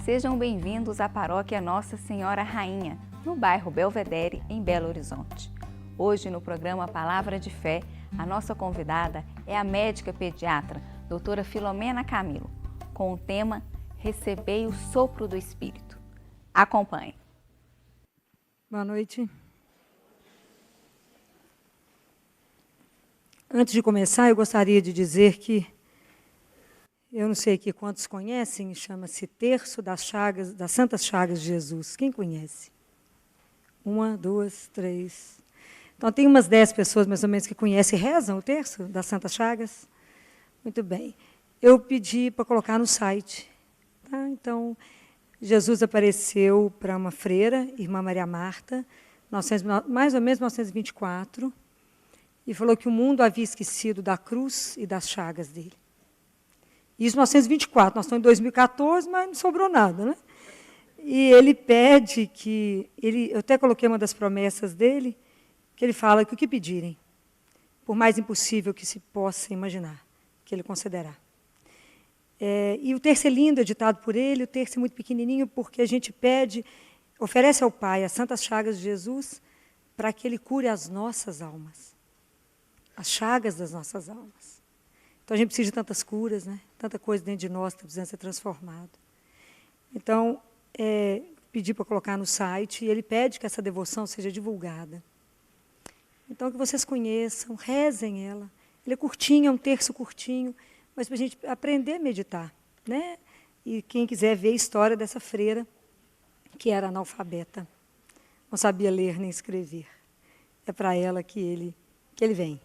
Sejam bem-vindos à Paróquia Nossa Senhora Rainha, no bairro Belvedere, em Belo Horizonte. Hoje, no programa Palavra de Fé, a nossa convidada é a médica pediatra, doutora Filomena Camilo, com o tema Recebei o Sopro do Espírito. Acompanhe. Boa noite. Antes de começar, eu gostaria de dizer que eu não sei aqui quantos conhecem, chama-se Terço das Santas Chagas de Jesus. Quem conhece? 1, 2, 3. Então, tem umas 10 pessoas, mais ou menos, que conhecem e rezam o Terço das Santas Chagas. Muito bem. Eu pedi para colocar no site. Tá? Então, Jesus apareceu para uma freira, irmã Maria Marta, mais ou menos 1924, e falou que o mundo havia esquecido da cruz e das chagas dele. Isso em 1924, nós estamos em 2014, mas não sobrou nada, né? E ele pede que, eu até coloquei uma das promessas dele, que ele fala que o que pedirem, por mais impossível que se possa imaginar, que ele concederá. E o terço é lindo, é ditado por ele, o terço é muito pequenininho, porque a gente pede, oferece ao Pai as santas chagas de Jesus, para que ele cure as nossas almas, as chagas das nossas almas. Então, a gente precisa de tantas curas, né? Tanta coisa dentro de nós que está precisando ser transformado. Então, pedi para colocar no site, e ele pede que essa devoção seja divulgada. Então, que vocês conheçam, rezem ela. Ele é curtinho, é um terço curtinho, mas para a gente aprender a meditar, né? E quem quiser ver a história dessa freira, que era analfabeta, não sabia ler nem escrever. É para ela que ele vem.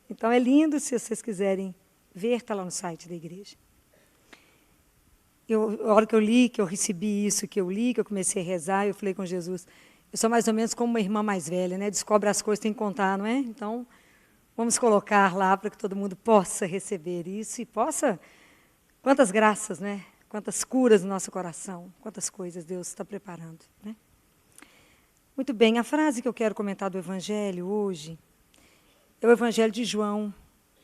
Então, é lindo, se vocês quiserem ver, está lá no site da igreja. A hora que eu li, que eu recebi isso, que eu eu comecei a rezar, eu falei com Jesus, eu sou mais ou menos como uma irmã mais velha, né? Descobre as coisas, tem que contar, não é? Então, vamos colocar lá para que todo mundo possa receber isso e possa... Quantas graças, né? Quantas curas no nosso coração, quantas coisas Deus está preparando, né? Muito bem, a frase que eu quero comentar do Evangelho hoje é o Evangelho de João.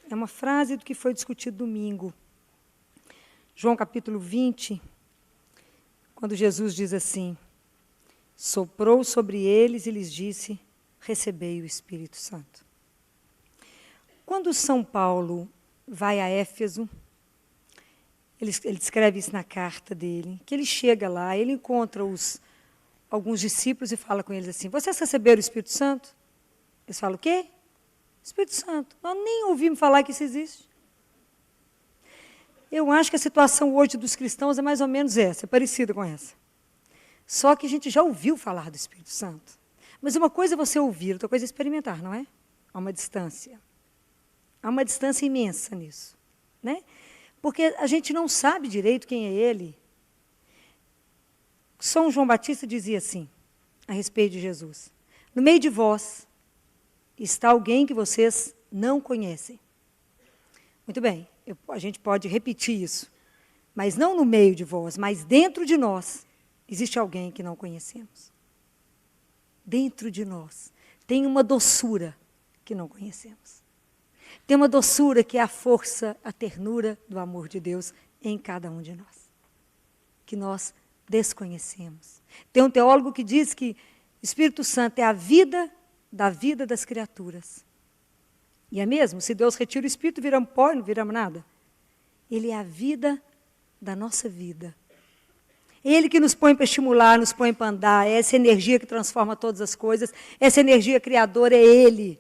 É uma frase do que foi discutido domingo. João capítulo 20, quando Jesus diz assim, soprou sobre eles e lhes disse, recebei o Espírito Santo. Quando São Paulo vai a Éfeso, ele escreve isso na carta dele, que ele chega lá, ele encontra alguns discípulos e fala com eles assim, vocês receberam o Espírito Santo? Eles falam, o quê? Espírito Santo. Nós nem ouvimos falar que isso existe. Eu acho que a situação hoje dos cristãos é mais ou menos essa, é parecida com essa. Só que a gente já ouviu falar do Espírito Santo. Mas uma coisa é você ouvir, outra coisa é experimentar, não é? Há uma distância. Há uma distância imensa nisso, né? Porque a gente não sabe direito quem é ele. São João Batista dizia assim, a respeito de Jesus. No meio de vós está alguém que vocês não conhecem. Muito bem, a gente pode repetir isso. Mas não no meio de vós, mas dentro de nós, existe alguém que não conhecemos. Dentro de nós. Tem uma doçura que não conhecemos. Tem uma doçura que é a força, a ternura do amor de Deus em cada um de nós. Que nós desconhecemos. Tem um teólogo que diz que o Espírito Santo é a vida da vida das criaturas. E é mesmo, se Deus retira o Espírito, viramos pó, não viramos nada. Ele é a vida da nossa vida. Ele que nos põe para estimular, nos põe para andar, é essa energia que transforma todas as coisas, essa energia criadora é Ele.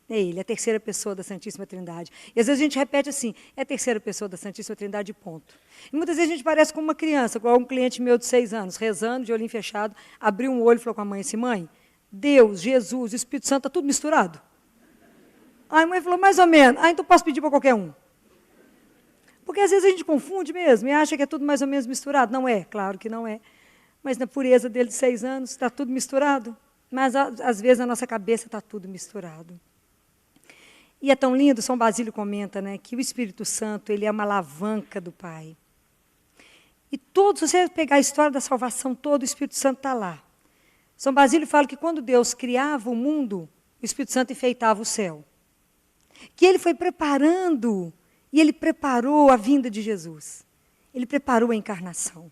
É Ele, a terceira pessoa da Santíssima Trindade. E às vezes a gente repete assim, é a terceira pessoa da Santíssima Trindade, ponto. E muitas vezes a gente parece como uma criança, igual um cliente meu de 6 anos, rezando, de olhinho fechado, abriu um olho e falou com a mãe assim, mãe, Deus, Jesus, o Espírito Santo, está tudo misturado? Aí a mãe falou, mais ou menos. Então posso pedir para qualquer um. Porque às vezes a gente confunde mesmo e acha que é tudo mais ou menos misturado. Não é, claro que não é. Mas na pureza dele de 6 anos, está tudo misturado. Mas às vezes na nossa cabeça está tudo misturado. E é tão lindo, São Basílio comenta, né, que o Espírito Santo ele é uma alavanca do Pai. E se você pegar a história da salvação toda, o Espírito Santo está lá. São Basílio fala que quando Deus criava o mundo, o Espírito Santo enfeitava o céu. Que ele foi preparando, e ele preparou a vinda de Jesus. Ele preparou a encarnação.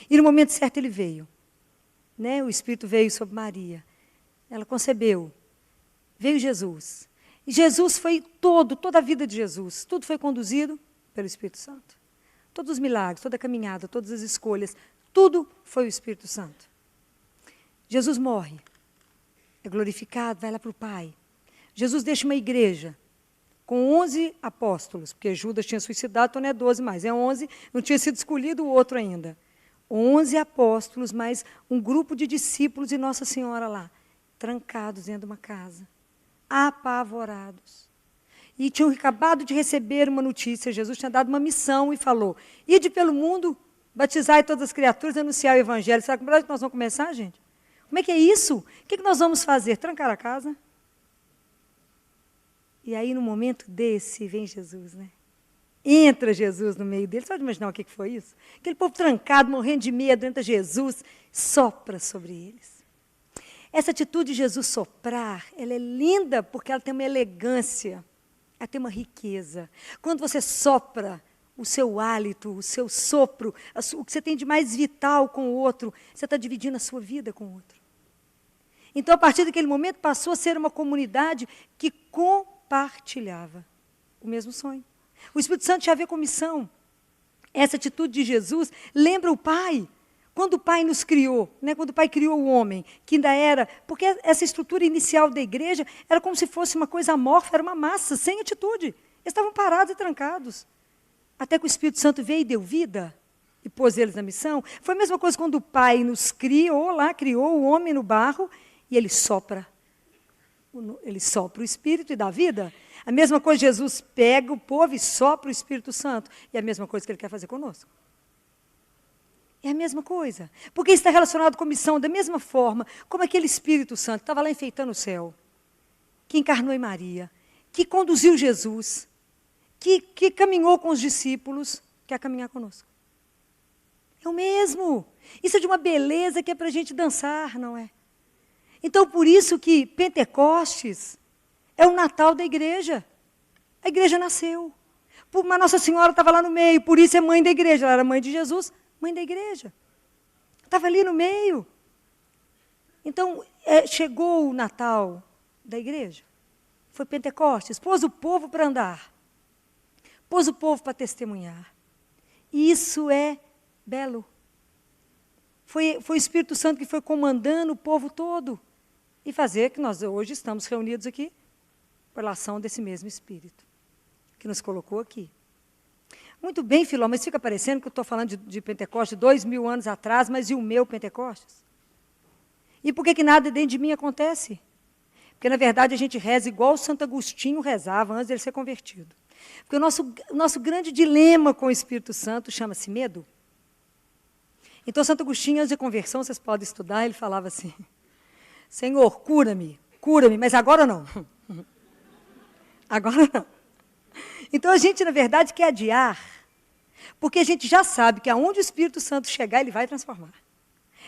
E no momento certo ele veio. Né? O Espírito veio sobre Maria. Ela concebeu. Veio Jesus. E Jesus foi toda a vida de Jesus, tudo foi conduzido pelo Espírito Santo. Todos os milagres, toda a caminhada, todas as escolhas, tudo foi o Espírito Santo. Jesus morre, é glorificado, vai lá para o Pai. Jesus deixa uma igreja com 11 apóstolos, porque Judas tinha suicidado, então não é 12 mais, é 11, não tinha sido escolhido o outro ainda. 11 apóstolos, mais um grupo de discípulos e Nossa Senhora lá, trancados dentro de uma casa, apavorados. E tinham acabado de receber uma notícia, Jesus tinha dado uma missão e falou, ide pelo mundo, batizai todas as criaturas, anunciar o Evangelho. Sabe como é que nós vamos começar, gente? Como é que é isso? O que nós vamos fazer? Trancar a casa? E aí, no momento desse, vem Jesus, né? Entra Jesus no meio deles. Você pode imaginar o que foi isso? Aquele povo trancado, morrendo de medo, entra Jesus, sopra sobre eles. Essa atitude de Jesus soprar, ela é linda porque ela tem uma elegância, ela tem uma riqueza. Quando você sopra o seu hálito, o seu sopro, o que você tem de mais vital com o outro, você está dividindo a sua vida com o outro. Então, a partir daquele momento, passou a ser uma comunidade que compartilhava o mesmo sonho. O Espírito Santo tinha a ver com missão. Essa atitude de Jesus lembra o Pai. Quando o Pai nos criou, né, quando o Pai criou o homem, que ainda era... Porque essa estrutura inicial da igreja era como se fosse uma coisa amorfa, era uma massa, sem atitude. Eles estavam parados e trancados. Até que o Espírito Santo veio e deu vida e pôs eles na missão. Foi a mesma coisa quando o Pai nos criou lá, criou o homem no barro, e ele sopra o Espírito e dá vida. A mesma coisa, Jesus pega o povo e sopra o Espírito Santo. E é a mesma coisa que ele quer fazer conosco. É a mesma coisa. Porque está relacionado com a missão, da mesma forma como aquele Espírito Santo que estava lá enfeitando o céu, que encarnou em Maria, que conduziu Jesus, que caminhou com os discípulos, quer caminhar conosco. É o mesmo. Isso é de uma beleza que é para a gente dançar, não é? Então, por isso que Pentecostes é o Natal da igreja. A igreja nasceu. Mas Nossa Senhora estava lá no meio, por isso é mãe da igreja. Ela era mãe de Jesus, mãe da igreja. Estava ali no meio. Então, chegou o Natal da igreja. Foi Pentecostes, pôs o povo para andar. Pôs o povo para testemunhar. E isso é belo. Foi o Espírito Santo que foi comandando o povo todo. E fazer que nós hoje estamos reunidos aqui pela ação desse mesmo Espírito, que nos colocou aqui. Muito bem, Filó, mas fica parecendo que eu estou falando de Pentecostes 2000 anos atrás, mas e o meu Pentecostes? E por que nada dentro de mim acontece? Porque, na verdade, a gente reza igual Santo Agostinho rezava antes de ele ser convertido. Porque o nosso grande dilema com o Espírito Santo chama-se medo. Então, Santo Agostinho, antes de conversão, vocês podem estudar, ele falava assim, Senhor, cura-me, mas agora não. Agora não. Então, a gente, na verdade, quer adiar, porque a gente já sabe que aonde o Espírito Santo chegar, ele vai transformar.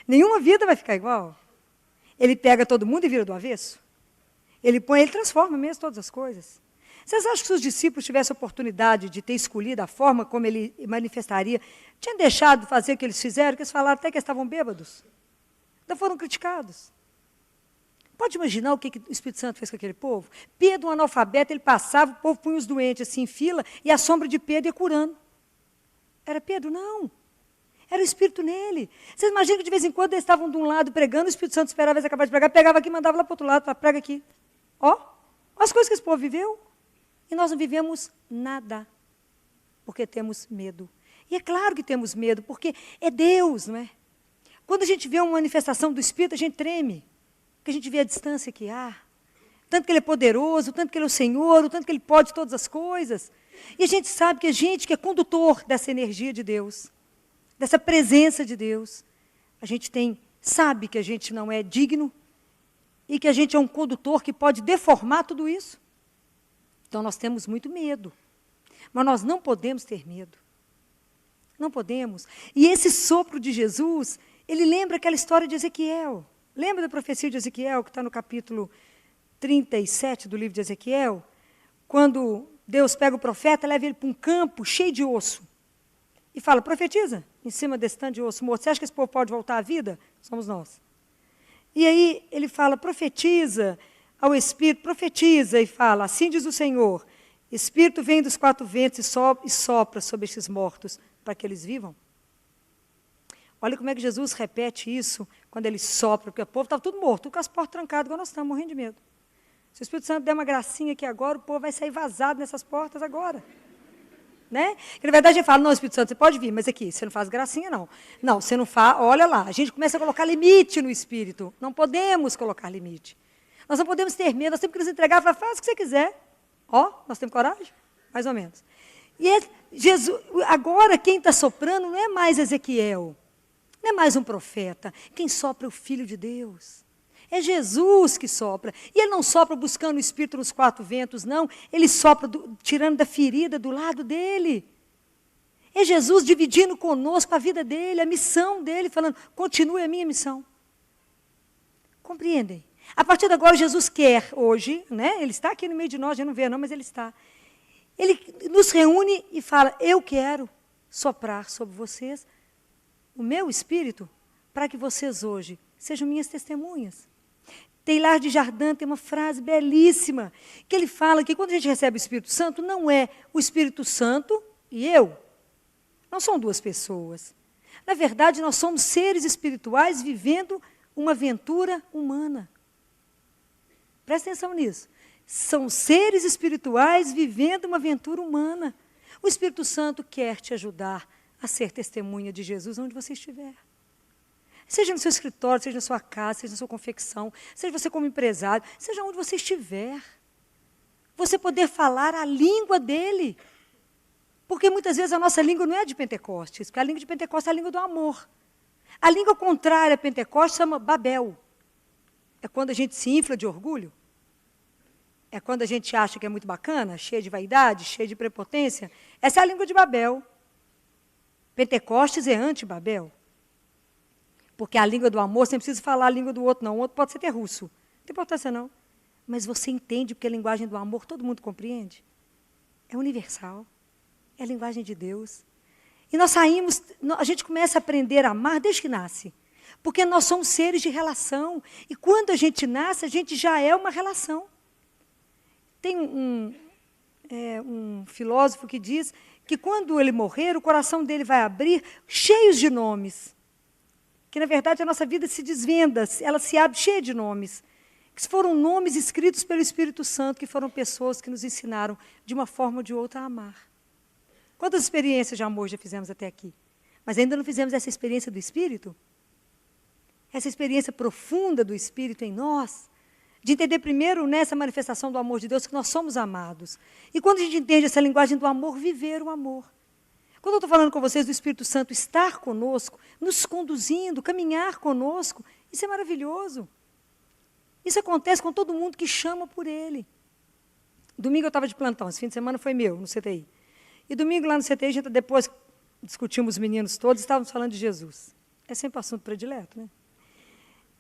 Nenhuma vida vai ficar igual. Ele pega todo mundo e vira do avesso. Ele transforma mesmo todas as coisas. Vocês acham que se os discípulos tivessem a oportunidade de ter escolhido a forma como ele manifestaria, tinham deixado de fazer o que eles fizeram, que eles falaram até que eles estavam bêbados? Ainda foram criticados. Pode imaginar o que o Espírito Santo fez com aquele povo? Pedro, um analfabeto, ele passava, o povo punha os doentes assim em fila, e a sombra de Pedro ia curando. Era Pedro? Não. Era o Espírito nele. Vocês imaginam que de vez em quando eles estavam de um lado pregando, o Espírito Santo esperava eles acabar de pregar, pegava aqui e mandava lá para o outro lado, prega aqui. Ó, as coisas que esse povo viveu. E nós não vivemos nada, porque temos medo. E é claro que temos medo, porque é Deus, não é? Quando a gente vê uma manifestação do Espírito, a gente treme. Porque a gente vê a distância que há. Tanto que Ele é poderoso, tanto que Ele é o Senhor, o tanto que Ele pode todas as coisas. E a gente sabe que a gente que é condutor dessa energia de Deus, dessa presença de Deus, a gente sabe que a gente não é digno e que a gente é um condutor que pode deformar tudo isso. Então, nós temos muito medo. Mas nós não podemos ter medo. Não podemos. E esse sopro de Jesus, ele lembra aquela história de Ezequiel. Lembra da profecia de Ezequiel, que está no capítulo 37 do livro de Ezequiel? Quando Deus pega o profeta, leva ele para um campo cheio de osso. E fala, profetiza. em cima desse tanto de osso morto. Você acha que esse povo pode voltar à vida? Somos nós. E aí ele fala, profetiza ao Espírito, profetiza e fala, assim diz o Senhor, Espírito vem dos quatro ventos e sopra sobre esses mortos, para que eles vivam. Olha como é que Jesus repete isso, quando ele sopra, porque o povo estava tudo morto, tudo com as portas trancadas, igual nós estamos, morrendo de medo. Se o Espírito Santo der uma gracinha aqui agora, o povo vai sair vazado nessas portas agora. Né? E, na verdade, a gente fala, não, Espírito Santo, você pode vir, mas aqui, você não faz gracinha, não. Não, você não faz, olha lá, a gente começa a colocar limite no Espírito. Não podemos colocar limite. Nós não podemos ter medo, nós temos que nos entregar, falar, faz o que você quiser. Ó, nós temos coragem? Mais ou menos. E Jesus, agora quem está soprando não é mais Ezequiel, não é mais um profeta. Quem sopra é o Filho de Deus. É Jesus que sopra. E ele não sopra buscando o Espírito nos quatro ventos, não. Ele sopra tirando da ferida do lado dele. É Jesus dividindo conosco a vida dele, a missão dele, falando, continue a minha missão. Compreendem? A partir de agora, Jesus quer hoje, né? Ele está aqui no meio de nós, a gente não vê não, mas ele está. Ele nos reúne e fala, eu quero soprar sobre vocês o meu Espírito, para que vocês hoje sejam minhas testemunhas. Teilhard de Chardin tem uma frase belíssima, que ele fala que quando a gente recebe o Espírito Santo, não é o Espírito Santo e eu. Não são duas pessoas. Na verdade, nós somos seres espirituais vivendo uma aventura humana. Presta atenção nisso. São seres espirituais vivendo uma aventura humana. O Espírito Santo quer te ajudar a ser testemunha de Jesus onde você estiver. Seja no seu escritório, seja na sua casa, seja na sua confecção, seja você como empresário, seja onde você estiver. Você poder falar a língua dele. Porque muitas vezes a nossa língua não é de Pentecostes, porque a língua de Pentecostes é a língua do amor. A língua contrária a Pentecostes chama Babel. É quando a gente se infla de orgulho. É quando a gente acha que é muito bacana, cheia de vaidade, cheia de prepotência. Essa é a língua de Babel. Pentecostes é anti-Babel. Porque a língua do amor, você não precisa falar a língua do outro, não. O outro pode ser até russo. Não tem importância, não. Mas você entende, porque a linguagem do amor todo mundo compreende. É universal. É a linguagem de Deus. E nós saímos, a gente começa a aprender a amar desde que nasce. Porque nós somos seres de relação. E quando a gente nasce, a gente já é uma relação. Tem um filósofo que diz que quando ele morrer, o coração dele vai abrir cheios de nomes. Que, na verdade, a nossa vida se desvenda, ela se abre cheia de nomes. Que foram nomes escritos pelo Espírito Santo, que foram pessoas que nos ensinaram, de uma forma ou de outra, a amar. Quantas experiências de amor já fizemos até aqui? Mas ainda não fizemos essa experiência do Espírito? Essa experiência profunda do Espírito em nós, de entender primeiro nessa manifestação do amor de Deus que nós somos amados. E quando a gente entende essa linguagem do amor, viver o amor. Quando eu estou falando com vocês do Espírito Santo estar conosco, nos conduzindo, caminhar conosco, isso é maravilhoso. Isso acontece com todo mundo que chama por ele. Domingo eu estava de plantão, esse fim de semana foi meu, no CTI. E domingo lá no CTI, a gente depois discutimos os meninos todos, estávamos falando de Jesus. É sempre assunto predileto, né?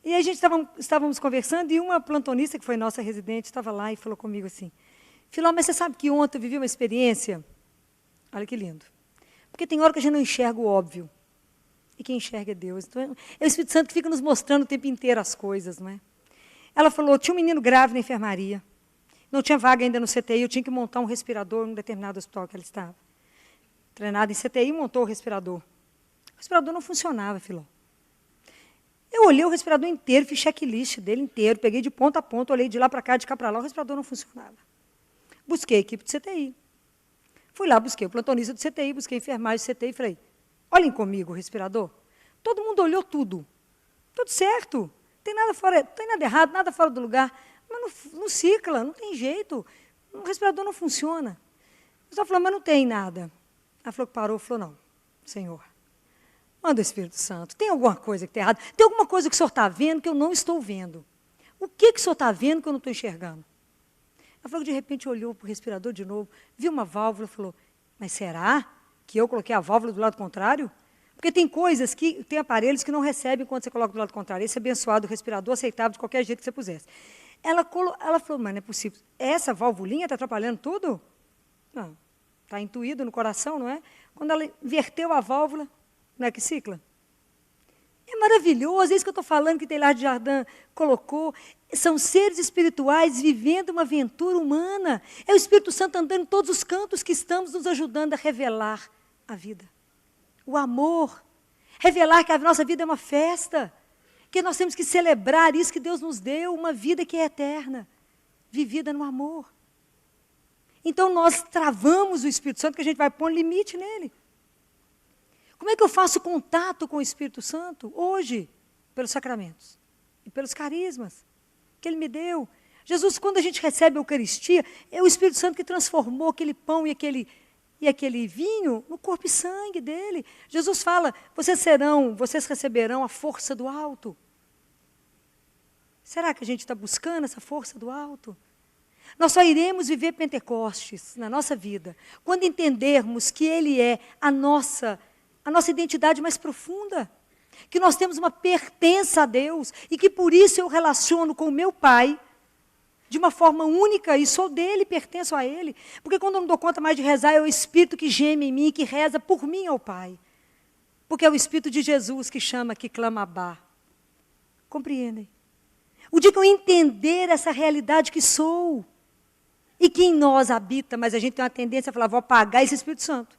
E aí a gente estávamos conversando e uma plantonista, que foi nossa residente, estava lá e falou comigo assim, Filó, mas você sabe que ontem eu vivi uma experiência, olha que lindo, porque tem hora que a gente não enxerga o óbvio, e quem enxerga é Deus. Então, é o Espírito Santo que fica nos mostrando o tempo inteiro as coisas, não é? Ela falou, tinha um menino grave na enfermaria, não tinha vaga ainda no CTI, eu tinha que montar um respirador num determinado hospital que ela estava. Treinada em CTI, montou o respirador. O respirador não funcionava, Filó. Eu olhei o respirador inteiro, fiz checklist dele inteiro, peguei de ponta a ponta, olhei de lá para cá, de cá para lá, o respirador não funcionava. Busquei a equipe do CTI. Fui lá, busquei o plantonista do CTI, busquei a enfermagem do CTI e falei, olhem comigo o respirador. Todo mundo olhou tudo. Tudo certo. Tem nada fora, tem nada errado, nada fora do lugar. Mas não cicla, não tem jeito. O respirador não funciona. Eu só falou, mas não tem nada. Ela falou que parou, falou, não, Senhor. Manda o Espírito Santo. Tem alguma coisa que está errada? Tem alguma coisa que o Senhor está vendo que eu não estou vendo? O que o Senhor está vendo que eu não estou enxergando? Ela falou que de repente olhou para o respirador de novo, viu uma válvula e falou, mas será que eu coloquei a válvula do lado contrário? Porque tem coisas que, tem aparelhos que não recebem quando você coloca do lado contrário. Esse abençoado respirador aceitável de qualquer jeito que você pusesse. Ela falou, mas não é possível. Essa valvulinha está atrapalhando tudo? Não. Está intuído no coração, não é? Quando ela inverteu a válvula, não é que cicla? É maravilhoso, é isso que eu estou falando, que Teilhard de Chardin colocou. São seres espirituais vivendo uma aventura humana. É o Espírito Santo andando em todos os cantos que estamos, nos ajudando a revelar a vida. O amor. Revelar que a nossa vida é uma festa. Que nós temos que celebrar isso que Deus nos deu, uma vida que é eterna, vivida no amor. Então nós travamos o Espírito Santo, que a gente vai pôr um limite nele. Como é que eu faço contato com o Espírito Santo? Hoje, pelos sacramentos e pelos carismas que Ele me deu. Jesus, quando a gente recebe a Eucaristia, é o Espírito Santo que transformou aquele pão e aquele vinho no corpo e sangue dele. Jesus fala, vocês receberão a força do alto. Será que a gente está buscando essa força do alto? Nós só iremos viver Pentecostes na nossa vida quando entendermos que Ele é a nossa identidade mais profunda, que nós temos uma pertença a Deus e que por isso eu relaciono com o meu Pai de uma forma única e sou dele, pertenço a Ele. Porque quando eu não dou conta mais de rezar, é o Espírito que geme em mim, que reza por mim ao Pai. Porque é o Espírito de Jesus que chama, que clama Abá. Compreendem? O dia que eu entender essa realidade que sou e que em nós habita, mas a gente tem uma tendência a falar, vou apagar esse Espírito Santo.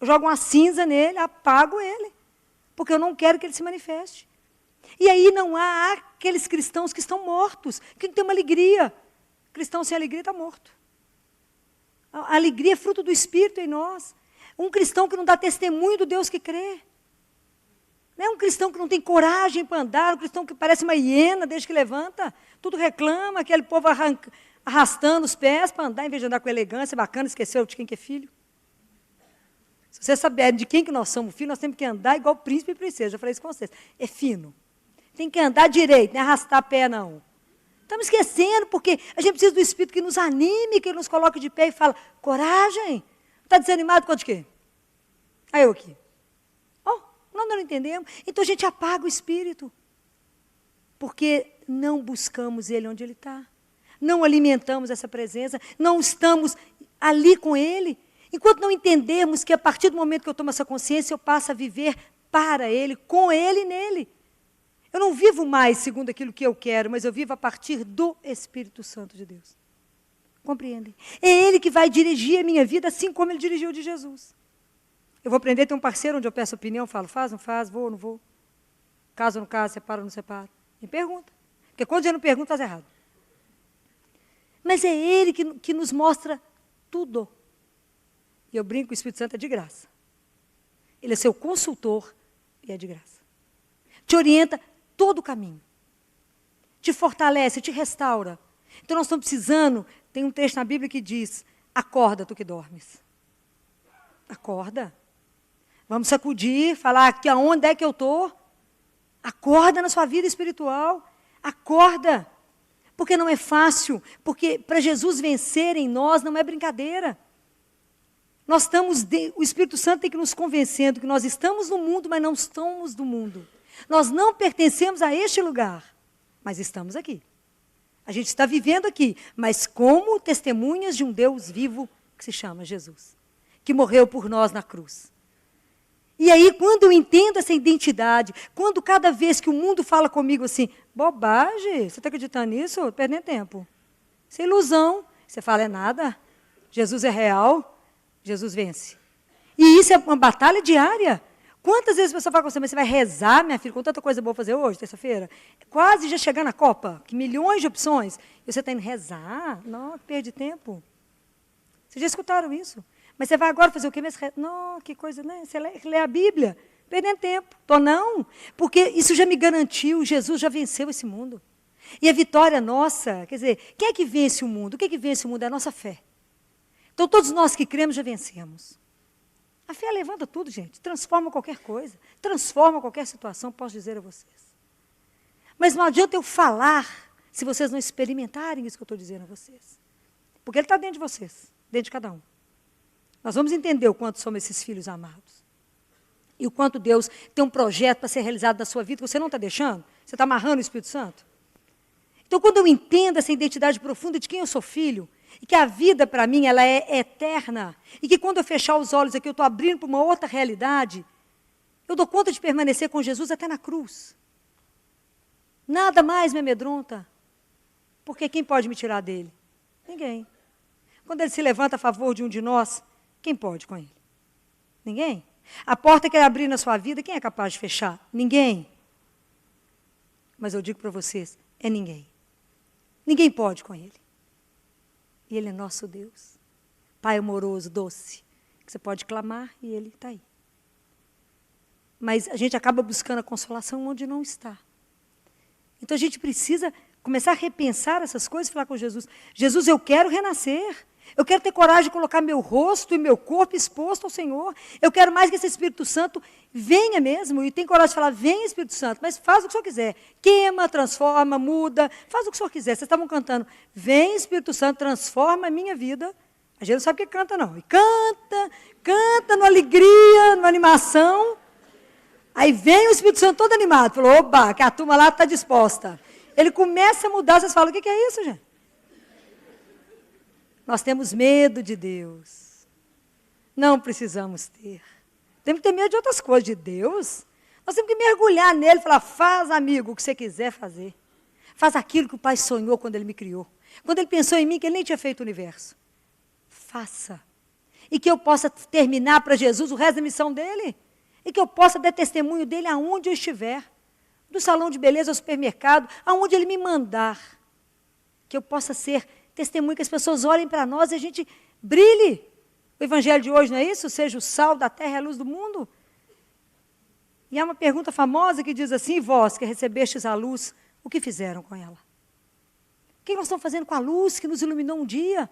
Eu jogo uma cinza nele, apago ele, porque eu não quero que ele se manifeste. E aí não há aqueles cristãos que estão mortos, que não têm uma alegria. Cristão sem alegria está morto. A alegria é fruto do Espírito em nós. Um cristão que não dá testemunho do Deus que crê. Não é um cristão que não tem coragem para andar, um cristão que parece uma hiena desde que levanta, tudo reclama, aquele povo arrastando os pés para andar, em vez de andar com elegância, bacana, esqueceu de quem que é filho. Se vocês saberem de quem que nós somos filhos, nós temos que andar igual príncipe e princesa. Já falei isso com vocês. É fino. Tem que andar direito, não é arrastar pé, não. Estamos esquecendo, porque a gente precisa do Espírito que nos anime, que nos coloque de pé e fala, coragem. Está desanimado com de quê? Aí eu aqui. Nós não entendemos. Então a gente apaga o Espírito. Porque não buscamos Ele onde Ele está. Não alimentamos essa presença. Não estamos ali com Ele. Enquanto não entendermos que a partir do momento que eu tomo essa consciência, eu passo a viver para Ele, com Ele e nele. Eu não vivo mais segundo aquilo que eu quero, mas eu vivo a partir do Espírito Santo de Deus. Compreendem? É Ele que vai dirigir a minha vida, assim como Ele dirigiu de Jesus. Eu vou aprender a ter um parceiro onde eu peço opinião, falo, faz, não faz, vou ou não vou. Caso ou não caso, separa ou não separa. Me pergunta. Porque quando eu não pergunto, faz errado. Mas é Ele que nos mostra tudo. E eu brinco que o Espírito Santo é de graça. Ele é seu consultor e é de graça. Te orienta todo o caminho. Te fortalece, te restaura. Então nós estamos precisando, tem um texto na Bíblia que diz, acorda tu que dormes. Acorda. Vamos sacudir, falar aqui aonde é que eu estou. Acorda na sua vida espiritual. Acorda. Porque não é fácil. Porque para Jesus vencer em nós não é brincadeira. O Espírito Santo tem que nos convencendo que nós estamos no mundo, mas não estamos do mundo. Nós não pertencemos a este lugar, mas estamos aqui. A gente está vivendo aqui, mas como testemunhas de um Deus vivo que se chama Jesus, que morreu por nós na cruz. E aí, quando eu entendo essa identidade, quando cada vez que o mundo fala comigo assim, bobagem, você está acreditando nisso? Estou perdendo tempo. Isso é ilusão. Você fala, é nada. Jesus é real. Jesus vence. E isso é uma batalha diária. Quantas vezes a pessoa fala com você, mas você vai rezar, minha filha, com tanta coisa boa fazer hoje, terça-feira? Quase já chegar na Copa, que milhões de opções. E você está indo rezar? Não, perde tempo. Vocês já escutaram isso? Mas você vai agora fazer o quê? Não, que coisa, né? Você lê a Bíblia, perdendo tempo. Não, porque isso já me garantiu, Jesus já venceu esse mundo. E a vitória nossa, quer dizer, quem é que vence o mundo? O que é que vence o mundo? É a nossa fé. Então, todos nós que cremos já vencemos. A fé levanta tudo, gente. Transforma qualquer coisa. Transforma qualquer situação, posso dizer a vocês. Mas não adianta eu falar se vocês não experimentarem isso que eu estou dizendo a vocês. Porque Ele está dentro de vocês, dentro de cada um. Nós vamos entender o quanto somos esses filhos amados. E o quanto Deus tem um projeto para ser realizado na sua vida que você não está deixando. Você está amarrando o Espírito Santo. Então, quando eu entendo essa identidade profunda de quem eu sou filho, e que a vida, para mim, ela é eterna. E que quando eu fechar os olhos aqui, eu estou abrindo para uma outra realidade. Eu dou conta de permanecer com Jesus até na cruz. Nada mais me amedronta. Porque quem pode me tirar dele? Ninguém. Quando ele se levanta a favor de um de nós, quem pode com ele? Ninguém. A porta que ele abrir na sua vida, quem é capaz de fechar? Ninguém. Mas eu digo para vocês, é ninguém. Ninguém pode com ele. E ele é nosso Deus. Pai amoroso, doce, que você pode clamar e ele está aí. Mas a gente acaba buscando a consolação onde não está. Então a gente precisa começar a repensar essas coisas e falar com Jesus. Jesus, eu quero renascer. Eu quero ter coragem de colocar meu rosto e meu corpo exposto ao Senhor. Eu quero mais que esse Espírito Santo venha mesmo. E tem coragem de falar, vem Espírito Santo, mas faz o que o Senhor quiser. Queima, transforma, muda, faz o que o Senhor quiser. Vocês estavam cantando, vem Espírito Santo, transforma a minha vida. A gente não sabe o que canta não. E canta numa alegria, numa animação. Aí vem o Espírito Santo todo animado. Falou, oba, que a turma lá está disposta. Ele começa a mudar, vocês falam, o que é isso, gente? Nós temos medo de Deus. Não precisamos ter. Temos que ter medo de outras coisas. De Deus, nós temos que mergulhar nele e falar, faz, amigo, o que você quiser fazer. Faz aquilo que o Pai sonhou quando ele me criou. Quando ele pensou em mim, que ele nem tinha feito o universo. Faça. E que eu possa terminar para Jesus o resto da missão dele. E que eu possa dar testemunho dele aonde eu estiver. Do salão de beleza ao supermercado, aonde ele me mandar. Que eu possa ser testemunho, que as pessoas olhem para nós e a gente brilhe. O evangelho de hoje não é isso? Seja o sal da terra e a luz do mundo. E há uma pergunta famosa que diz assim, vós que recebestes a luz, o que fizeram com ela? O que nós estamos fazendo com a luz que nos iluminou um dia?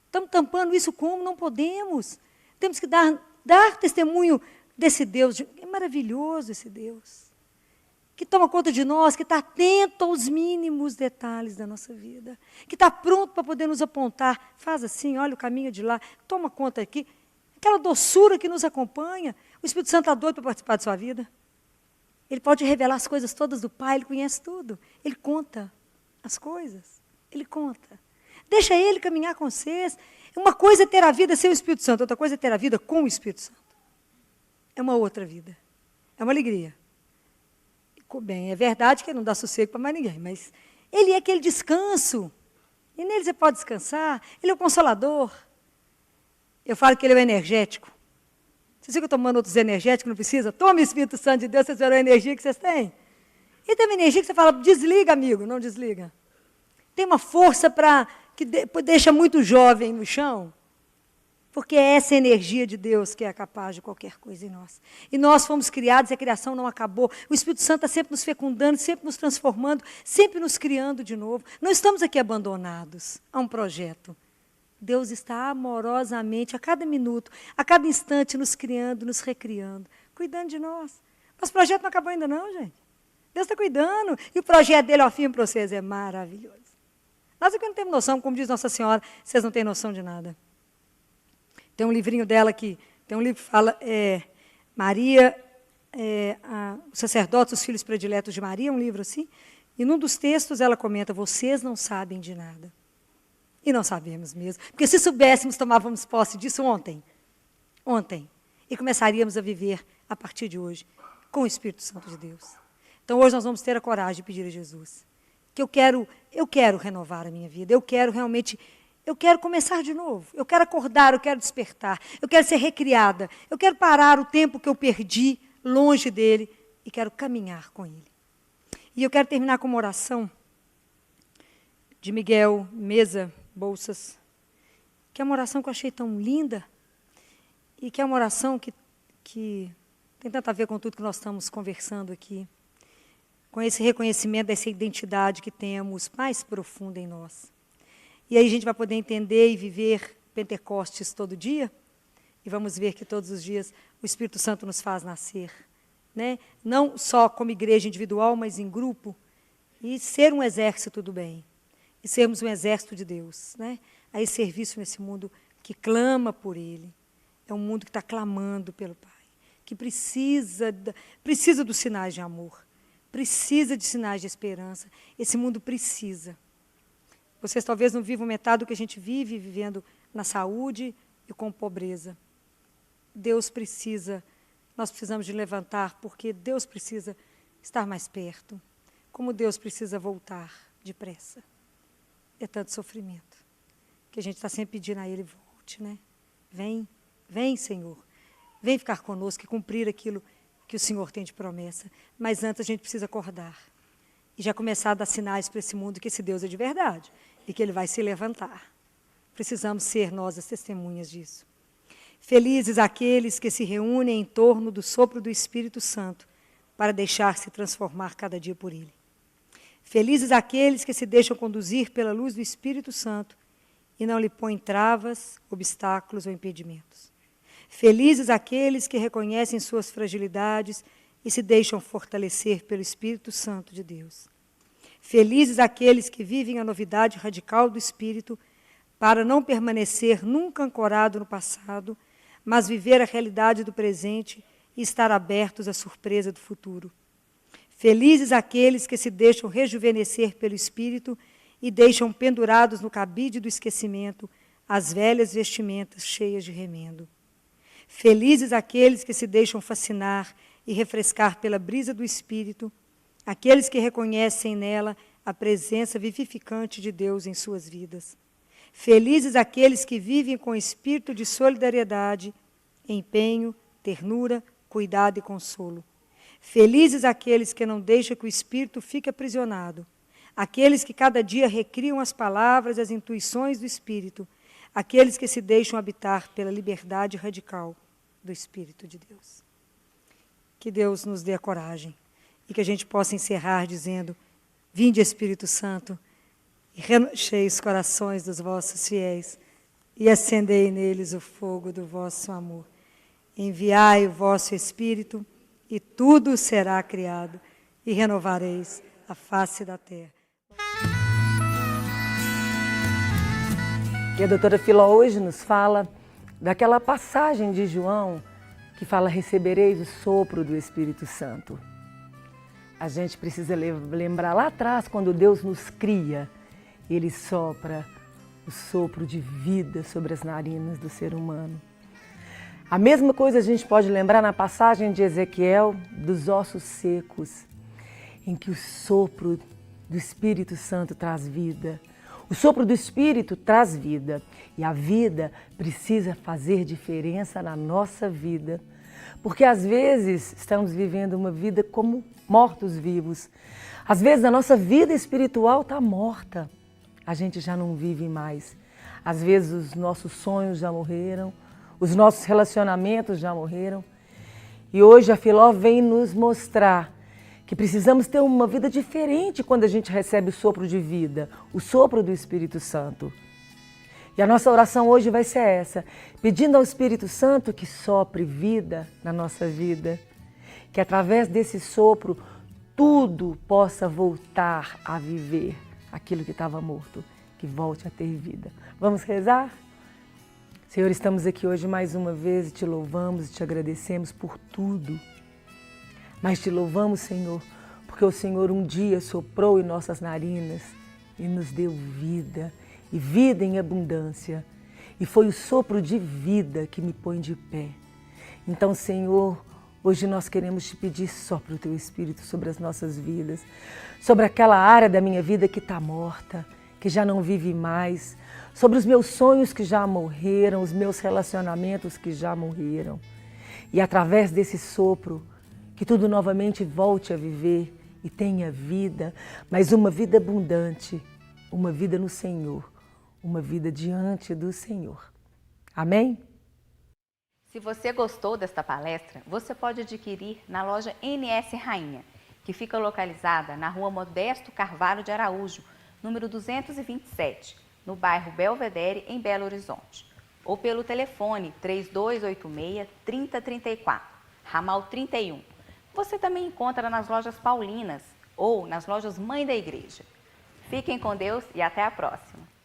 Estamos tampando isso como? Não podemos. Temos que dar testemunho desse Deus. É maravilhoso esse Deus. Que toma conta de nós, que está atento aos mínimos detalhes da nossa vida, que está pronto para poder nos apontar, faz assim, olha o caminho de lá, toma conta aqui, aquela doçura que nos acompanha. O Espírito Santo está doido para participar da sua vida. Ele pode revelar as coisas todas do Pai, ele conhece tudo, ele conta as coisas, ele conta. Deixa ele caminhar com vocês. Uma coisa é ter a vida sem o Espírito Santo, outra coisa é ter a vida com o Espírito Santo. É uma outra vida, é uma alegria. Bem, é verdade que ele não dá sossego para mais ninguém, mas ele é aquele descanso. E nele você pode descansar. Ele é o consolador. Eu falo que ele é o energético. Vocês ficam tomando outros energéticos, não precisa? Tome o Espírito Santo de Deus, vocês verão a energia que vocês têm. E tem uma energia que você fala, desliga, amigo, não desliga. Tem uma força que deixa muito jovem no chão. Porque é essa energia de Deus que é capaz de qualquer coisa em nós. E nós fomos criados e a criação não acabou. O Espírito Santo está sempre nos fecundando, sempre nos transformando, sempre nos criando de novo. Não estamos aqui abandonados a um projeto. Deus está amorosamente, a cada minuto, a cada instante, nos criando, nos recriando, cuidando de nós. Nosso projeto não acabou ainda não, gente. Deus está cuidando. E o projeto dele ao fim para vocês é maravilhoso. Nós aqui não temos noção, como diz Nossa Senhora, vocês não têm noção de nada. Tem um livrinho dela que, tem um livro que fala, Maria, os sacerdotes, os filhos prediletos de Maria, um livro assim, e num dos textos ela comenta, vocês não sabem de nada. E não sabemos mesmo, porque se soubéssemos, tomávamos posse disso ontem, e começaríamos a viver a partir de hoje, com o Espírito Santo de Deus. Então hoje nós vamos ter a coragem de pedir a Jesus, que eu quero renovar a minha vida, eu quero começar de novo, eu quero acordar, eu quero despertar, eu quero ser recriada, eu quero parar o tempo que eu perdi longe dele e quero caminhar com ele. E eu quero terminar com uma oração de Miguel Mesa Bolsas, que é uma oração que eu achei tão linda e que é uma oração que tem tanto a ver com tudo que nós estamos conversando aqui, com esse reconhecimento dessa identidade que temos mais profunda em nós. E aí a gente vai poder entender e viver Pentecostes todo dia, e vamos ver que todos os dias o Espírito Santo nos faz nascer, né? Não só como igreja individual, mas em grupo, e ser um exército do bem, e sermos um exército de Deus, né? A esse serviço nesse mundo que clama por Ele, é um mundo que está clamando pelo Pai, que precisa dos sinais de amor, precisa de sinais de esperança, esse mundo precisa. Vocês talvez não vivam metade do que a gente vive, vivendo na saúde e com pobreza. Deus precisa nós precisamos de levantar, porque Deus precisa estar mais perto, como Deus precisa voltar depressa. É tanto sofrimento, que a gente está sempre pedindo a Ele, volte, né? Vem, vem, Senhor, vem ficar conosco e cumprir aquilo que o Senhor tem de promessa. Mas antes a gente precisa acordar e já começar a dar sinais para esse mundo que esse Deus é de verdade e que Ele vai se levantar. Precisamos ser nós as testemunhas disso. Felizes aqueles que se reúnem em torno do sopro do Espírito Santo para deixar-se transformar cada dia por Ele. Felizes aqueles que se deixam conduzir pela luz do Espírito Santo e não lhe põem travas, obstáculos ou impedimentos. Felizes aqueles que reconhecem suas fragilidades e se deixam fortalecer pelo Espírito Santo de Deus. Felizes aqueles que vivem a novidade radical do Espírito para não permanecer nunca ancorado no passado, mas viver a realidade do presente e estar abertos à surpresa do futuro. Felizes aqueles que se deixam rejuvenescer pelo Espírito e deixam pendurados no cabide do esquecimento as velhas vestimentas cheias de remendo. Felizes aqueles que se deixam fascinar e refrescar pela brisa do Espírito, aqueles que reconhecem nela a presença vivificante de Deus em suas vidas. Felizes aqueles que vivem com espírito de solidariedade, empenho, ternura, cuidado e consolo. Felizes aqueles que não deixam que o espírito fique aprisionado, aqueles que cada dia recriam as palavras e as intuições do Espírito, aqueles que se deixam habitar pela liberdade radical do Espírito de Deus. Que Deus nos dê a coragem e que a gente possa encerrar dizendo: vinde, Espírito Santo, e reenchei os corações dos vossos fiéis e acendei neles o fogo do vosso amor. Enviai o vosso Espírito e tudo será criado e renovareis a face da terra. E a doutora Filó hoje nos fala daquela passagem de João que fala: recebereis o sopro do Espírito Santo. A gente precisa lembrar lá atrás, quando Deus nos cria, Ele sopra o sopro de vida sobre as narinas do ser humano. A mesma coisa a gente pode lembrar na passagem de Ezequiel dos ossos secos, em que o sopro do Espírito Santo traz vida. O sopro do Espírito traz vida e a vida precisa fazer diferença na nossa vida, porque às vezes estamos vivendo uma vida como mortos-vivos. Às vezes a nossa vida espiritual está morta, a gente já não vive mais. Às vezes os nossos sonhos já morreram, os nossos relacionamentos já morreram. E hoje a Filó vem nos mostrar que precisamos ter uma vida diferente quando a gente recebe o sopro de vida, o sopro do Espírito Santo. E a nossa oração hoje vai ser essa, pedindo ao Espírito Santo que sopre vida na nossa vida, que através desse sopro tudo possa voltar a viver aquilo que estava morto, que volte a ter vida. Vamos rezar? Senhor, estamos aqui hoje mais uma vez e te louvamos e te agradecemos por tudo. Mas te louvamos, Senhor, porque o Senhor um dia soprou em nossas narinas e nos deu vida, e vida em abundância. E foi o sopro de vida que me põe de pé. Então, Senhor, hoje nós queremos te pedir: sopra o teu Espírito sobre as nossas vidas, sobre aquela área da minha vida que está morta, que já não vive mais, sobre os meus sonhos que já morreram, os meus relacionamentos que já morreram. E através desse sopro, que tudo novamente volte a viver e tenha vida, mas uma vida abundante, uma vida no Senhor, uma vida diante do Senhor. Amém? Se você gostou desta palestra, você pode adquirir na loja NS Rainha, que fica localizada na Rua Modesto Carvalho de Araújo, número 227, no bairro Belvedere, em Belo Horizonte, ou pelo telefone 3286-3034, ramal 31. Você também encontra nas lojas Paulinas ou nas lojas Mãe da Igreja. Fiquem com Deus e até a próxima!